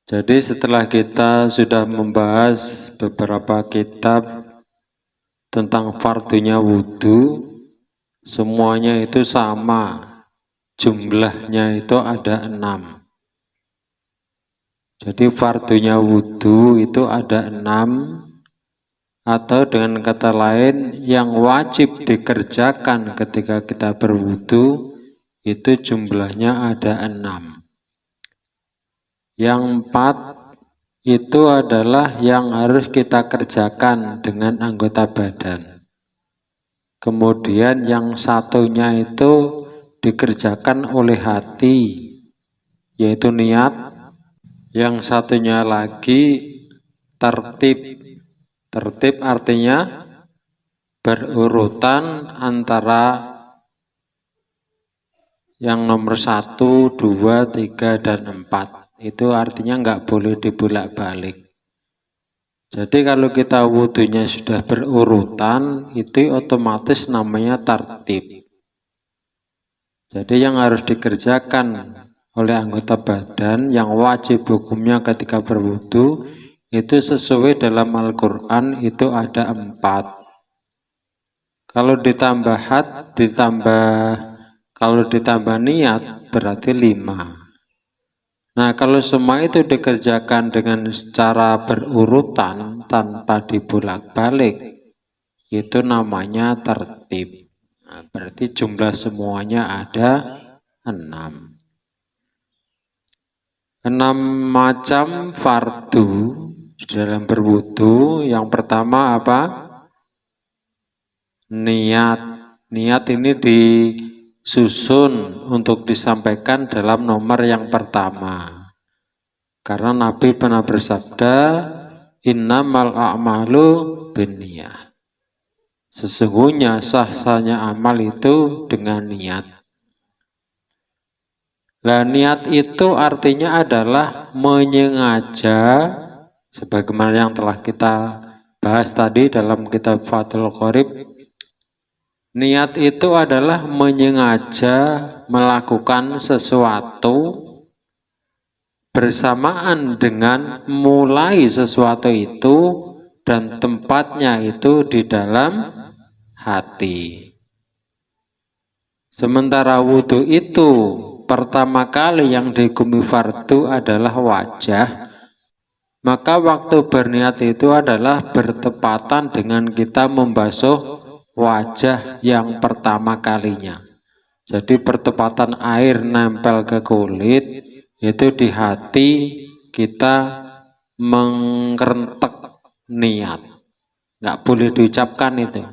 Jadi setelah kita sudah membahas beberapa kitab tentang fardunya wudhu, semuanya itu sama, jumlahnya itu ada 6. Jadi fardunya wudhu itu ada 6, atau dengan kata lain yang wajib dikerjakan ketika kita berwudhu itu jumlahnya ada 6. Yang 4 itu adalah yang harus kita kerjakan dengan anggota badan. Kemudian yang satunya itu dikerjakan oleh hati, yaitu niat. Yang satunya lagi tertib. Tertib artinya berurutan antara yang nomor 1, 2, 3, dan 4. Itu artinya nggak boleh dibolak-balik. Jadi kalau kita wudhunya sudah berurutan, itu otomatis namanya tertib. Jadi yang harus dikerjakan oleh anggota badan, yang wajib hukumnya ketika berwudhu, itu sesuai dalam Al-Quran itu ada 4. Kalau ditambah niat berarti 5. Nah, kalau semua itu dikerjakan dengan secara berurutan tanpa dibolak-balik, itu namanya tertib. Nah, berarti jumlah semuanya ada 6. 6 macam fardu dalam berwudu. Yang pertama apa? Niat. Niat ini disusun untuk disampaikan dalam nomor yang pertama. Karena Nabi pernah bersabda, innamal a'malu binniyah. Sesungguhnya sah-sahnya amal itu dengan niat. Nah, niat itu artinya adalah menyengaja, sebagaimana yang telah kita bahas tadi dalam kitab Fathul Qorib. Niat itu adalah menyengaja melakukan sesuatu bersamaan dengan mulai sesuatu itu dan tempatnya itu di dalam hati. Sementara wudhu itu pertama kali yang dihukumi fardu adalah wajah, maka waktu berniat itu adalah bertepatan dengan kita membasuh wajah yang pertama kalinya. Jadi bertepatan air nempel ke kulit, itu di hati kita mengrentek niat. Nggak boleh diucapkan itu.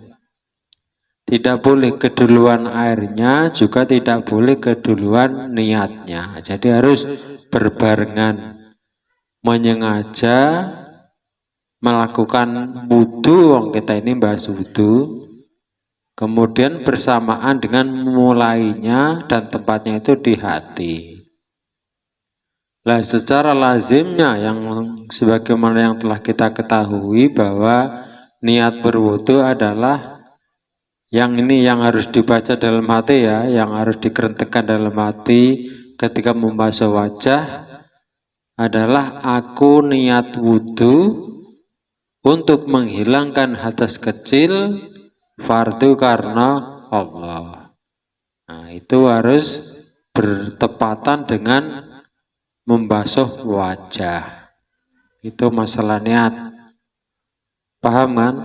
Tidak boleh keduluan airnya, juga tidak boleh keduluan niatnya. Jadi harus berbarengan. Menyengaja melakukan wudhu, kita ini bahas wudhu, kemudian bersamaan dengan mulainya dan tempatnya itu di hati. Nah, secara lazimnya yang sebagaimana yang telah kita ketahui bahwa niat berwudhu adalah yang ini yang harus dibaca dalam hati ya, yang harus dikerentekkan dalam hati ketika membasuh wajah adalah aku niat wudhu untuk menghilangkan hadas kecil fardu karena Allah. Nah, itu harus bertepatan dengan membasuh wajah. Itu masalah niat. Paham kan?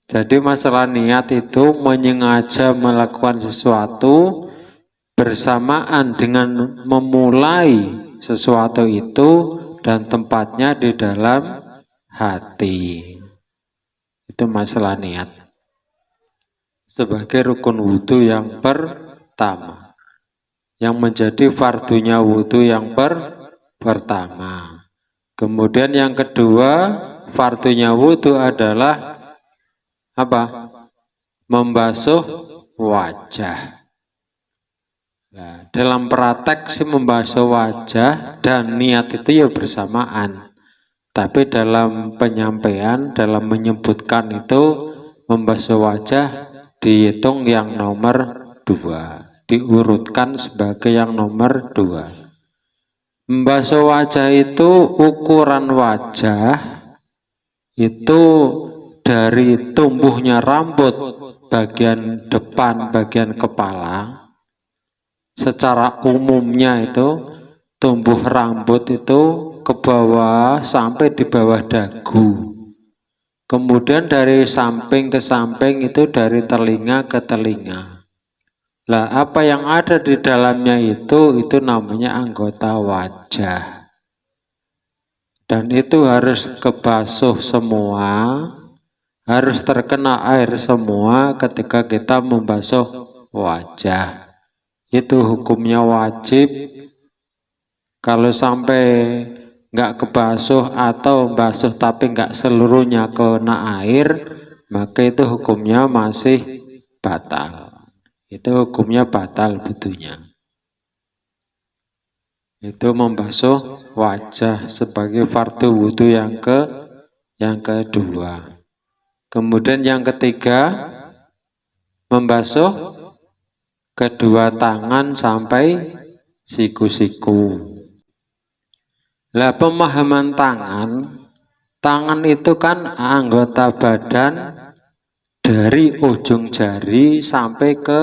Jadi masalah niat itu menyengaja melakukan sesuatu bersamaan dengan memulai sesuatu itu dan tempatnya di dalam hati. Itu masalah niat. Sebagai rukun wudhu yang pertama. Yang menjadi fardunya wudhu yang pertama. Kemudian yang kedua, fardunya wudhu adalah apa? Membasuh wajah. Nah, dalam praktek sih membasuh wajah dan niat itu ya bersamaan. Tapi dalam penyampaian, dalam menyebutkan itu membasuh wajah dihitung yang nomor 2. Diurutkan sebagai yang nomor 2. Membasuh wajah itu ukuran wajah itu dari tumbuhnya rambut bagian depan, bagian kepala. Secara umumnya itu tumbuh rambut itu ke bawah sampai di bawah dagu. Kemudian dari samping ke samping itu dari telinga ke telinga. Lah, apa yang ada di dalamnya itu namanya anggota wajah. Dan itu harus kebasuh semua, harus terkena air semua ketika kita membasuh wajah. Itu hukumnya wajib. Kalau sampai nggak kebasuh atau basuh tapi nggak seluruhnya kena air, maka itu hukumnya masih batal. Itu hukumnya batal butuhnya. Itu membasuh wajah sebagai fardu wudhu yang kedua. Kemudian yang ketiga, membasuh kedua tangan sampai siku-siku. Lah, pemahaman tangan itu kan anggota badan dari ujung jari sampai ke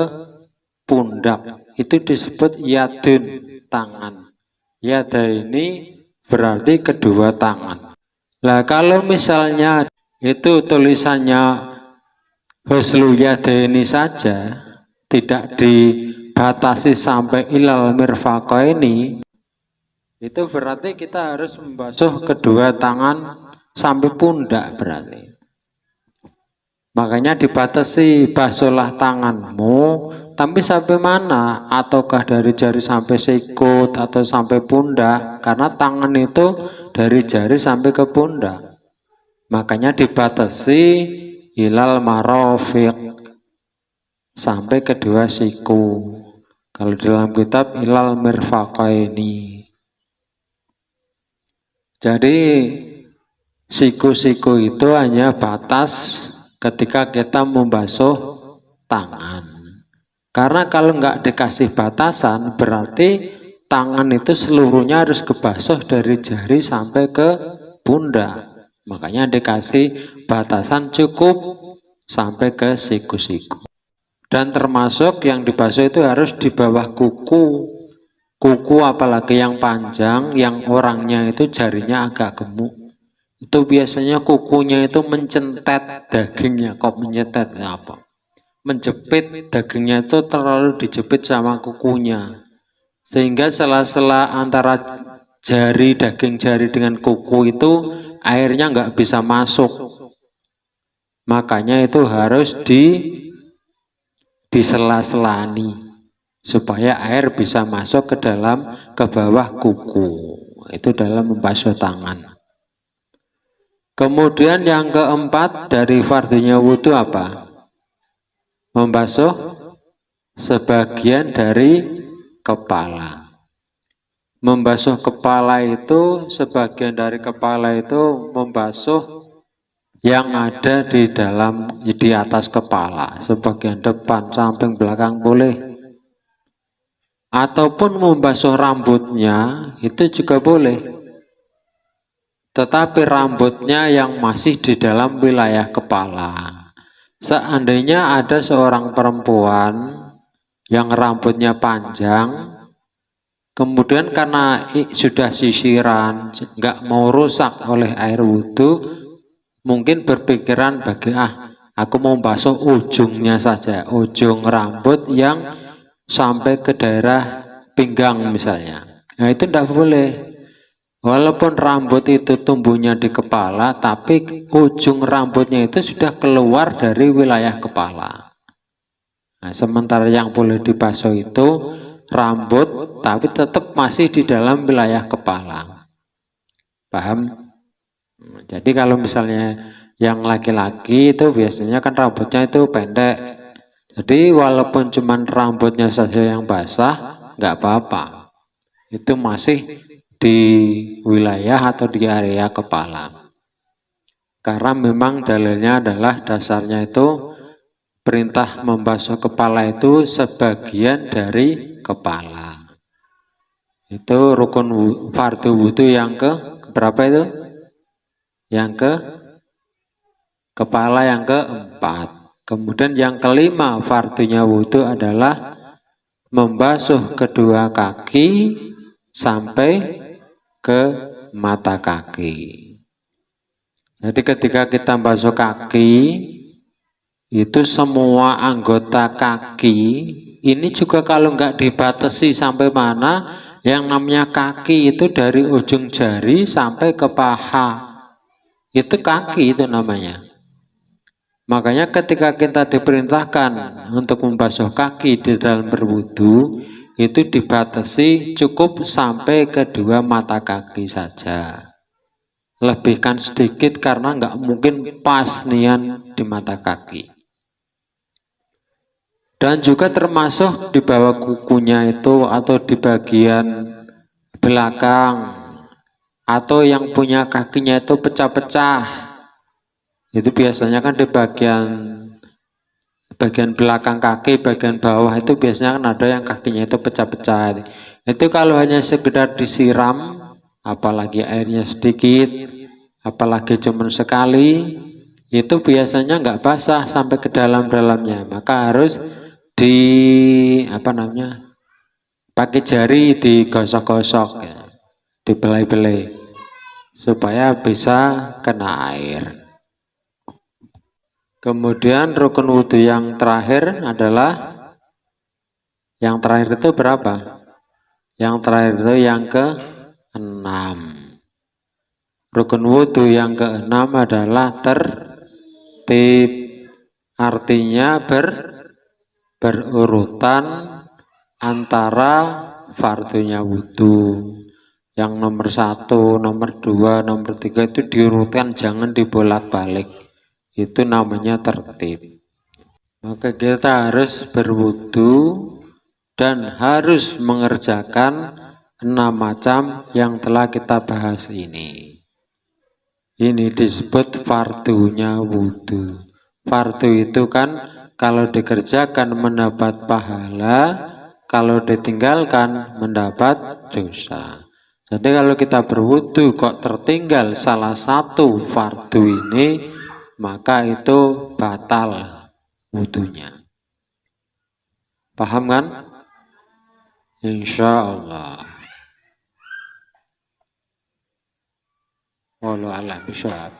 pundak. Itu disebut yadun, tangan. Yada ini berarti kedua tangan. Lah, kalau misalnya itu tulisannya huslu yadaini saja, tidak dibatasi sampai ilal mirfaqaini, itu berarti kita harus membasuh kedua tangan sampai pundak berarti. Makanya dibatasi, basuhlah tanganmu, tapi sampai mana? Ataukah dari jari sampai sikut atau sampai pundak? Karena tangan itu dari jari sampai ke pundak. Makanya dibatasi ilal marafiq, sampai kedua siku. Kalau dalam kitab ilal mirfaqaini. Jadi siku-siku itu hanya batas ketika kita membasuh tangan. Karena kalau nggak dikasih batasan, berarti tangan itu seluruhnya harus kebasuh dari jari sampai ke pundak. Makanya dikasih batasan cukup sampai ke siku-siku. Dan termasuk yang dibasuh itu harus di bawah kuku. Kuku apalagi yang panjang, yang orangnya itu jarinya agak gemuk. Itu biasanya kukunya itu mencentet dagingnya. Kok mencentet apa? Menjepit dagingnya itu terlalu dijepit sama kukunya. Sehingga sela-sela antara jari, daging jari dengan kuku itu airnya nggak bisa masuk. Makanya itu harus disela-selani supaya air bisa masuk ke bawah kuku. Itu dalam membasuh tangan. Kemudian yang keempat dari fardunya wudhu apa? Membasuh sebagian dari kepala. Membasuh kepala itu, sebagian dari kepala itu membasuh yang ada di atas kepala, sebagian depan, samping, belakang boleh. Ataupun membasuh rambutnya itu juga boleh. Tetapi rambutnya yang masih di dalam wilayah kepala. Seandainya ada seorang perempuan yang rambutnya panjang, kemudian karena sudah sisiran, nggak mau rusak oleh air wudhu, mungkin berpikiran aku mau basuh ujungnya saja, ujung rambut yang sampai ke daerah pinggang misalnya. Nah, itu tidak boleh. Walaupun rambut itu tumbuhnya di kepala, tapi ujung rambutnya itu sudah keluar dari wilayah kepala. Nah, sementara yang boleh dibasuh itu rambut, tapi tetap masih di dalam wilayah kepala. Paham? Jadi kalau misalnya yang laki-laki itu biasanya kan rambutnya itu pendek. Jadi walaupun cuman rambutnya saja yang basah, nggak apa-apa. Itu masih di wilayah atau di area kepala. Karena memang dalilnya adalah dasarnya itu perintah membasuh kepala itu sebagian dari kepala. Itu rukun fardu wudhu yang ke berapa itu? Yang ke kepala yang keempat. Kemudian yang kelima fardunya wudhu adalah membasuh kedua kaki sampai ke mata kaki. Jadi ketika kita basuh kaki, itu semua anggota kaki, ini juga kalau nggak dibatasi sampai mana, yang namanya kaki itu dari ujung jari sampai ke paha. Itu kaki itu namanya. Makanya ketika kita diperintahkan untuk membasuh kaki di dalam berwudu, itu dibatasi cukup sampai kedua mata kaki saja. Lebihkan sedikit karena nggak mungkin pas nian di mata kaki. Dan juga termasuk di bawah kukunya itu atau di bagian belakang atau yang punya kakinya itu pecah-pecah. Itu biasanya kan di bagian belakang kaki, bagian bawah itu biasanya kan ada yang kakinya itu pecah-pecah. Itu kalau hanya sekedar disiram, apalagi airnya sedikit, apalagi cuma sekali, itu biasanya nggak basah sampai ke dalam-dalamnya. Maka harus pakai jari digosok-gosok, ya, dibelai-belai supaya bisa kena air. Kemudian rukun wudhu yang terakhir adalah, yang terakhir itu berapa? Yang terakhir itu yang ke-6. Rukun wudhu yang ke-6 adalah tertib. Artinya berurutan antara fardunya wudhu. Yang nomor 1, nomor 2, nomor 3 itu diurutkan, jangan dibolak-balik. Itu namanya tertib. Maka kita harus berwudu dan harus mengerjakan 6 macam yang telah kita bahas ini. Ini disebut fardunya wudu. Fardu itu kan kalau dikerjakan mendapat pahala, kalau ditinggalkan mendapat dosa. Jadi kalau kita berwudu kok tertinggal salah satu fardu ini, maka itu batal wudunya. Paham kan? Insya Allah. Wallahu a'lam bishawab.